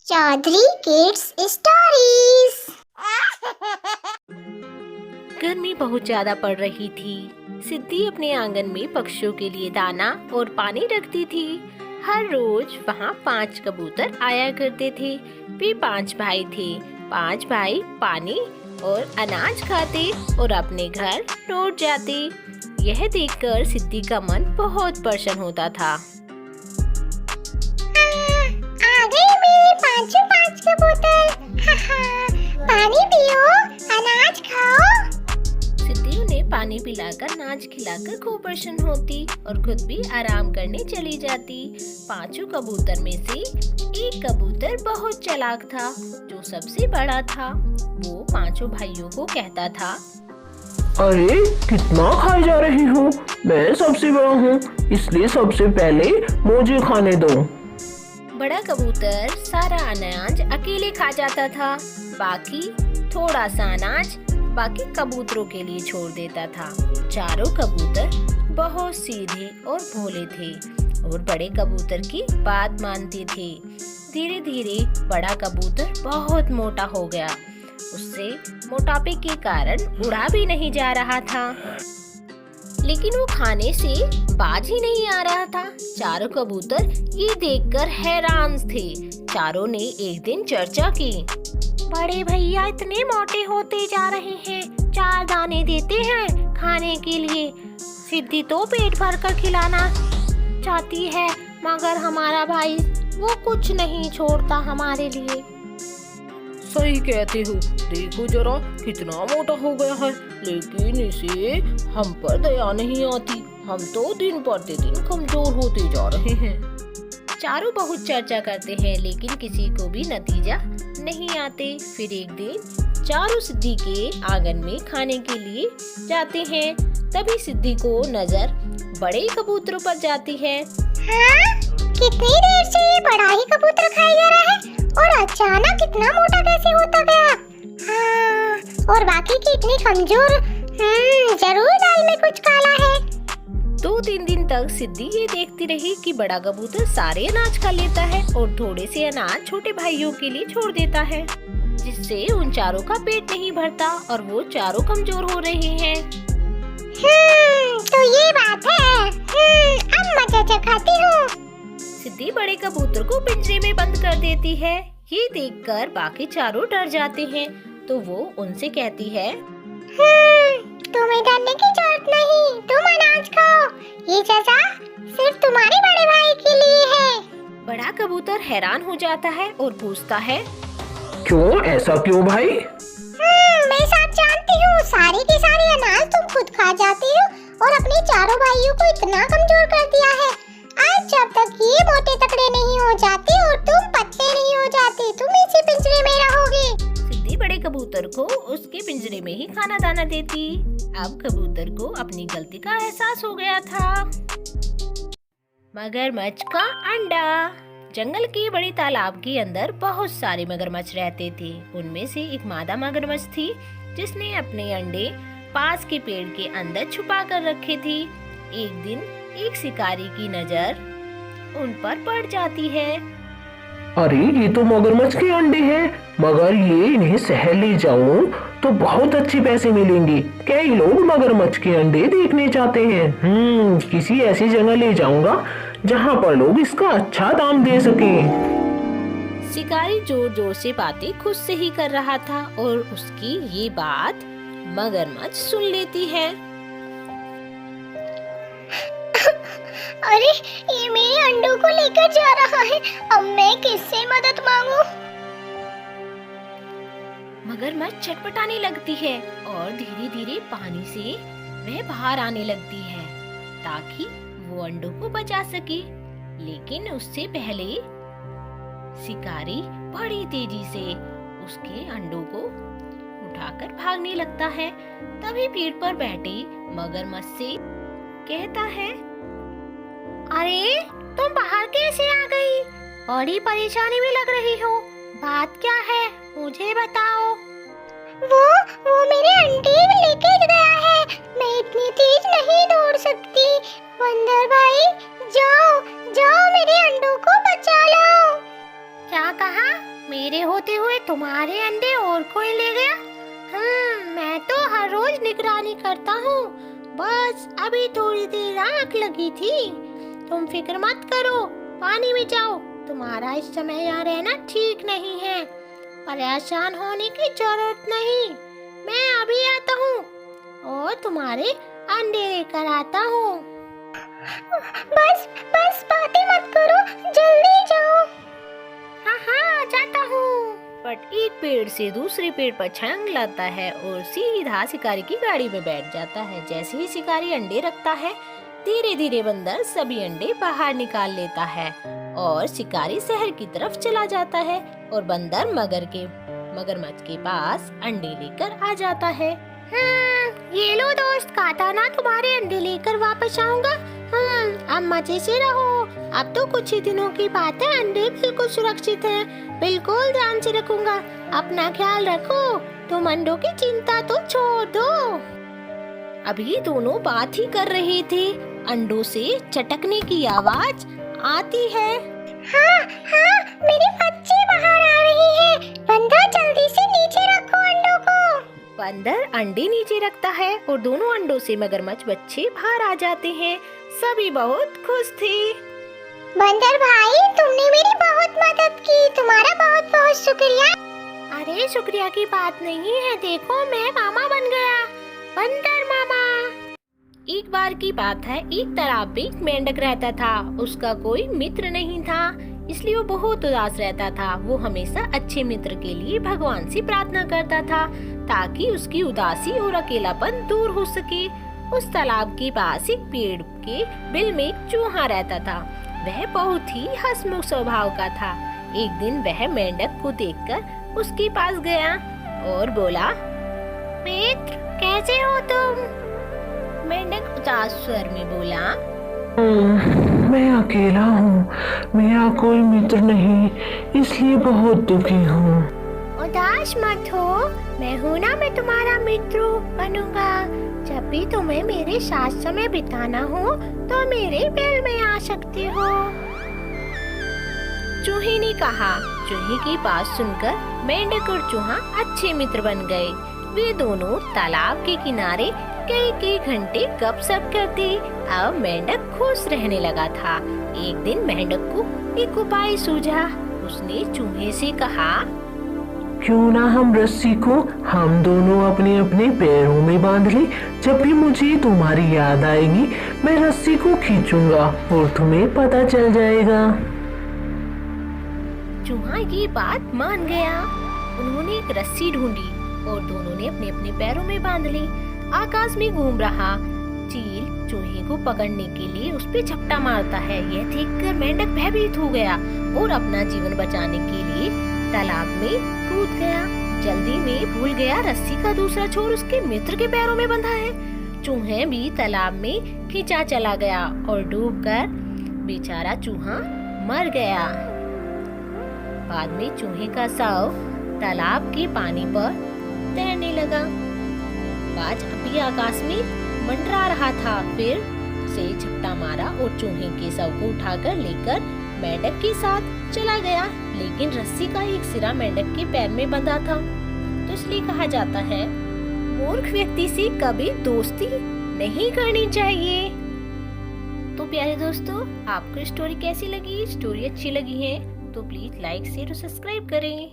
Chaudhary kids stories. गर्मी बहुत ज्यादा पड़ रही थी। सिद्धि अपने आंगन में पक्षियों के लिए दाना और पानी रखती थी। हर रोज वहाँ 5 कबूतर आया करते थे। वे 5 भाई थे। 5 भाई पानी और अनाज खाते और अपने घर लौट जाते। यह देखकर सिद्धि का मन बहुत प्रसन्न होता था। आ गए मेरे पांचों 5 कबूतर। पानी पियो, अनाज खाओ। सिद्धि उन्हें पानी पिलाकर अनाज खिलाकर खूब प्रसन्न होती और खुद भी आराम करने चली जाती। 5 कबूतर में से एक कबूतर बहुत चालाक था, जो सबसे बड़ा था। वो 5 भाइयों को कहता था, अरे कितना खाए जा रही हो, मैं सबसे बड़ा हूँ, इसलिए सबसे पहले मुझे खाने दो। बड़ा कबूतर सारा अनाज अकेले खा जाता था। बाकी थोड़ा सा अनाज बाकी कबूतरों के लिए छोड़ देता था। चारों कबूतर बहुत सीधे और भोले थे और बड़े कबूतर की बात मानते थे। धीरे धीरे बड़ा कबूतर बहुत मोटा हो गया। उससे मोटापे के कारण उड़ा भी नहीं जा रहा था, लेकिन वो खाने से बाज ही नहीं आ रहा था। चारों कबूतर ये देखकर हैरान थे। चारों ने एक दिन चर्चा की, बड़े भैया इतने मोटे होते जा रहे हैं, 4 दाने देते हैं खाने के लिए। सिद्धि तो पेट भर कर खिलाना चाहती है, मगर हमारा भाई वो कुछ नहीं छोड़ता हमारे लिए। सही कहते हो, देखो जरा कितना मोटा हो गया है, लेकिन इसे हम पर दया नहीं आती। हम तो दिन प्रतिदिन कमजोर होते जा रहे हैं। चारों बहुत चर्चा करते हैं, लेकिन किसी को भी नतीजा नहीं आते। फिर एक दिन चारों सिद्धि के आंगन में खाने के लिए जाते हैं। तभी सिद्धि को नजर बड़े कबूतरों पर जाती है। हाँ? कितनी देर से ये बड़ा ही कबूतर खाया जा रहा है और अचानक इतना मोटा कैसे होता गया? हाँ, और बाकी की इतनी कमजोर। जरूर दाल में कुछ काला है। 2-3 दिन तक सिद्धि ये देखती रही कि बड़ा कबूतर सारे अनाज खा लेता है और थोड़े से अनाज छोटे भाइयों के लिए छोड़ देता है, जिससे उन चारों का पेट नहीं भरता और वो चारों कमजोर हो रहे हैं। तो ये बात है। अब मैं खाती हूँ। सिद्धि बड़े कबूतर को पिंजरे में बंद कर देती है। ये देखकर बाकी चारों डर जाते हैं, तो वो उनसे कहती है, तुम्हें डरने की जरूरत नहीं, तुम अनाज खाओ। ये सजा सिर्फ तुम्हारे बड़े भाई के लिए है। बड़ा कबूतर हैरान हो जाता है और पूछता है, क्यों, ऐसा क्यों भाई? मैं सब जानती हूँ, सारे के सारे अनाज तुम खुद खा जाती हो और अपने चारों भाइयों को इतना कमजोर कर दिया है। आज जब तक ये मोटे तकड़े नहीं हो जाते और तुम पतले नहीं हो जाते, तुम इसी पिंजरे में रहोगे। सिद्धि बड़े कबूतर को उसके पिंजरे में ही खाना दाना देती। अब कबूतर को अपनी गलती का एहसास हो गया था। मगरमच्छ का अंडा। जंगल के बड़े तालाब के अंदर बहुत सारे मगरमच्छ रहते थे। उनमें से एक मादा मगरमच्छ थी, जिसने अपने अंडे पास के पेड़ के अंदर छुपा कर रखे थे। एक दिन एक शिकारी की नजर उन पर पड़ जाती है। अरे ये तो मगरमच्छ के अंडे हैं, मगर ये इन्हें शहर ले जाऊं तो बहुत अच्छे पैसे मिलेंगे। कई लोग मगरमच्छ के अंडे देखने चाहते हैं। किसी ऐसी जगह ले जाऊंगा जहां पर लोग इसका अच्छा दाम दे सकें। शिकारी जोर जोर से बातें खुद से ही कर रहा था और उसकी ये बात मगरमच्छ सुन लेती है। अरे ये मेरे अंडों को लेकर जा रहा है, अब मैं किससे मदद मांगू? मगरमच्छ छटपटाने लगती है और धीरे धीरे पानी से वह बाहर आने लगती है, ताकि वो अंडों को बचा सके। लेकिन उससे पहले शिकारी बड़ी तेजी से उसके अंडों को उठाकर भागने लगता है। तभी पेड़ पर बैठे मगरमच्छ से कहता है, अरे तुम बाहर कैसे आ गई? बड़ी परेशानी में लग रही हो, बात क्या है, मुझे बताओ। वो मेरे अंडे लेके गया है, मैं इतनी तेज नहीं दौड़ सकती। बंदर भाई, जाओ जाओ मेरे अंडों को बचा लो। क्या कहा? मेरे होते हुए तुम्हारे अंडे और कोई ले गया? मैं तो हर रोज निगरानी करता हूँ। बस अभी थोड़ी देर आँख लगी थी। तुम फिक्र मत करो, पानी में जाओ। तुम्हारा इस समय यहाँ रहना ठीक नहीं है। परेशान होने की जरूरत नहीं। मैं अभी आता हूँ और तुम्हारे अंडे लेकर आता हूँ। बस बस बातें मत करो, जल्दी जाओ। हाँ, जाता हूँ। बट एक पेड़ से दूसरे पेड़ पर छलांग लाता है और सीधा शिकारी की गाड़ी में बैठ जाता है। जैसे ही शिकारी अंडे रखता है, धीरे धीरे बंदर सभी अंडे बाहर निकाल लेता है और शिकारी शहर की तरफ चला जाता है और बंदर मगरमच्छ के पास अंडे लेकर आ जाता है। ये लो दोस्त, कहा था ना तुम्हारे अंडे लेकर वापस आऊंगा। अब मजे से रहो। अब तो कुछ ही दिनों की बात है, अंडे बिल्कुल सुरक्षित हैं। बिल्कुल ध्यान से रखूंगा। अपना ख्याल रखो। तुम अंडों की चिंता तो छोड़ दो। अभी दोनों बात ही कर रहे थे, अंडों से चटकने की आवाज आती है। हाँ, मेरे बच्चे बाहर आ रहे हैं। बंदर जल्दी से नीचे रखो अंडों को। बंदर अंडे नीचे रखता है और दोनों अंडों से मगरमच्छ बच्चे बाहर आ जाते हैं। सभी बहुत खुश थे। बंदर भाई, तुमने मेरी बहुत मदद की। तुम्हारा बहुत बहुत शुक्रिया। अरे शुक्रिया की बात नहीं है, देखो मैं मामा बन गया, बंदर मामा। एक बार की बात है, एक तालाब में एक मेंढक रहता था। उसका कोई मित्र नहीं था, इसलिए वो बहुत उदास रहता था। वो हमेशा अच्छे मित्र के लिए भगवान से प्रार्थना करता था ताकि उसकी उदासी और अकेलापन दूर हो सके। उस तालाब के पास एक पेड़ के बिल में एक चूहा रहता था। वह बहुत ही हंसमुख स्वभाव का था। एक दिन वह मेंढक को देखकर उसके पास गया और बोला, मित्र, कैसे हो तुम? मेंढक उदास स्वर में बोला, मैं अकेला हूँ, मेरा कोई मित्र नहीं, इसलिए बहुत दुखी हूँ। उदास मत हो, मैं हूँ ना, मैं तुम्हारा मित्र बनूंगा। जब भी तुम्हें मेरे साथ समय बिताना हो तो मेरे बिल में आ सकते हो। चूहे ने कहा। चूहे की बात सुनकर मेंढक और चूहा अच्छे मित्र बन गए। वे दोनों तालाब के किनारे कई घंटे गपशप करते। अब मेंढक खुश रहने लगा था। एक दिन मेंढक को एक उपाय सूझा। उसने चूहे से कहा, क्यों ना हम रस्सी को हम दोनों अपने अपने पैरों में बांध लें। जब भी मुझे तुम्हारी याद आएगी, मैं रस्सी को खींचूंगा और तुम्हें पता चल जाएगा। चूहा ये बात मान गया। उन्होंने एक रस्सी ढूंढी और दोनों ने अपने अपने पैरों में बांध ली। आकाश में घूम रहा चील चूहे को पकड़ने के लिए उस पे झपटा मारता है। यह देखकर मेंढक भयभीत हो गया और अपना जीवन बचाने के लिए तालाब में कूद गया। जल्दी में भूल गया रस्सी का दूसरा छोर उसके मित्र के पैरों में बंधा है। चूहे भी तालाब में खींचा चला गया और डूबकर बेचारा चूहा मर गया। बाद में चूहे का शव तालाब के पानी पर तैरने लगा। बाज अभी आकाश में मंडरा रहा था, फिर से झपटा मारा और चूहे के शव को उठाकर लेकर मेंढक के साथ चला गया। लेकिन रस्सी का एक सिरा मेंढक के पैर में बंधा था, तो इसलिए कहा जाता है, मूर्ख व्यक्ति से कभी दोस्ती नहीं करनी चाहिए। तो प्यारे दोस्तों, आपको स्टोरी कैसी लगी? स्टोरी अच्छी लगी है तो प्लीज लाइक शेयर और सब्सक्राइब करें।